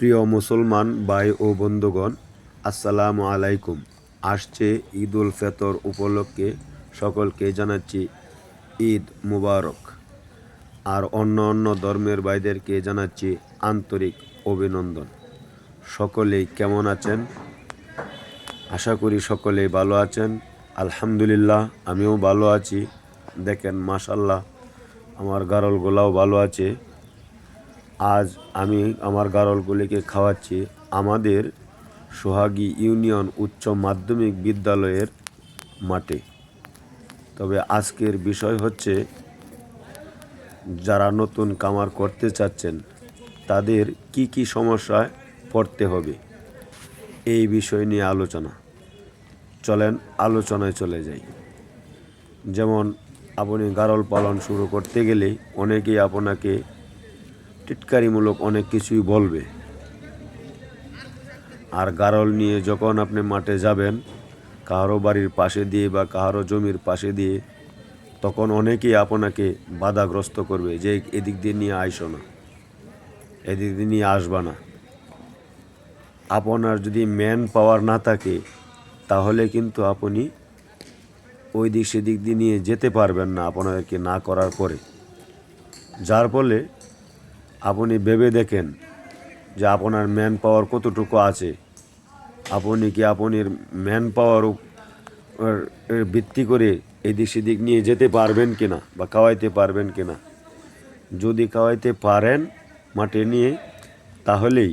প্রিয় মুসলমান ভাই ও বন্ধুগণ, আসসালামু আলাইকুম। আসছে ঈদ উল ফিতর উপলক্ষে সকলকে জানাচ্ছি ঈদ মুবারক। আর অন্য অন্য ধর্মের ভাইদেরকে জানাচ্ছি আন্তরিক অভিনন্দন। সকলেই কেমন আছেন? আশা করি সকলেই ভালো আছেন। আলহামদুলিল্লাহ, আমিও ভালো আছি। দেখেন, মাশাল্লাহ, আমার গারলগুলাও ভালো আছে। আজ আমি আমার গারলগুলিকে খাওয়াচ্ছি আমাদের সোহাগী ইউনিয়ন উচ্চ মাধ্যমিক বিদ্যালয়ের মাঠে। তবে আজকের বিষয় হচ্ছে, যারা নতুন খামার করতে চাচ্ছেন তাদের কি কি সমস্যায় পড়তে হবে, এই বিষয় নিয়ে আলোচনা। চলেন আলোচনায় চলে যাই। যেমন, আপনি গারল পালন শুরু করতে গেলে অনেকেই আপনাকে টিটকারিমূলক অনেক কিছুই বলবে। আর গারল নিয়ে যখন আপনি মাঠে যাবেন, কাহারো বাড়ির পাশে দিয়ে বা কাহারো জমির পাশে দিয়ে, তখন অনেকেই আপনাকে বাধাগ্রস্ত করবে যে এদিক দিয়ে নিয়ে আইসো না, এদিক দিয়ে নিয়ে আসবা না। আপনার যদি ম্যান পাওয়ার না থাকে তাহলে কিন্তু আপনি ওই দিক সেদিক দিয়ে নিয়ে যেতে পারবেন না আপনাদেরকে না করার পরে। যার ফলে আপনি ভেবে দেখেন যে আপনার ম্যান পাওয়ার কতটুকু আছে। আপনি কি আপনার ম্যান পাওয়ার ভিত্তি করে এদিক সেদিক নিয়ে যেতে পারবেন কিনা বা খাওয়াইতে পারবেন কিনা। যদি খাওয়াইতে পারেন মাঠে নিয়ে, তাহলেই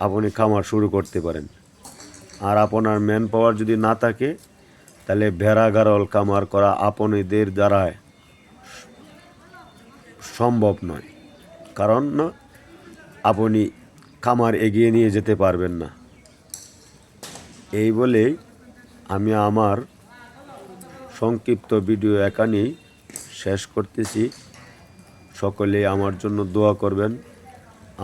আপনি খামার শুরু করতে পারেন। আর আপনার ম্যান পাওয়ার যদি না থাকে, তাহলে ভেড়া গারল খামার করা আপনাদের দ্বারা সম্ভব নয়। কারণ আপনি খামার এগিয়ে নিয়ে যেতে পারবেন না। এই বলেই আমি আমার সংক্ষিপ্ত ভিডিও এখানেই শেষ করতেছি। সকলে আমার জন্য দোয়া করবেন,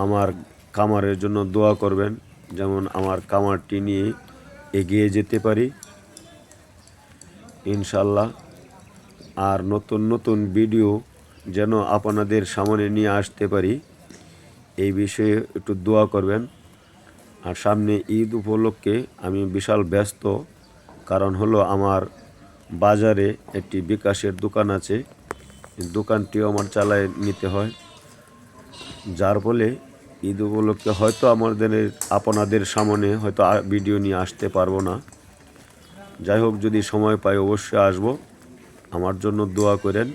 আমার খামারের জন্য দোয়া করবেন, যেমন আমার খামারটি নিয়ে এগিয়ে যেতে পারি ইনশাল্লাহ। আর নতুন নতুন ভিডিও যেন আপনাদের সামনে নিয়ে আসতে পারি, এই বিষয়ে একটু দোয়া করবেন। আর সামনে ঈদ উপলক্ষে আমি বিশাল ব্যস্ত, কারণ হলো আমার বাজারে একটি বিকাশের দোকান আছে, দোকানটিও আমার চালায় নিতে হয়। যার ফলে ঈদ উপলক্ষে হয়তো আপনাদের সামনে হয়তো ভিডিও নিয়ে আসতে পারবো না। যাই হোক, যদি সময় পাই অবশ্যই আসব। আমার জন্য দোয়া করেন।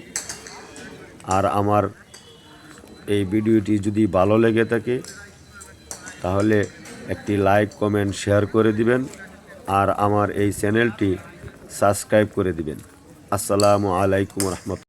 আর আমার এই ভিডিওটি যদি ভালো লেগে থাকে তাহলে একটি লাইক, কমেন্ট, শেয়ার করে দিবেন। আর আমার এই চ্যানেলটি সাবস্ক্রাইব করে দিবেন। আসসালামু আলাইকুম রহমতুল্লাহ।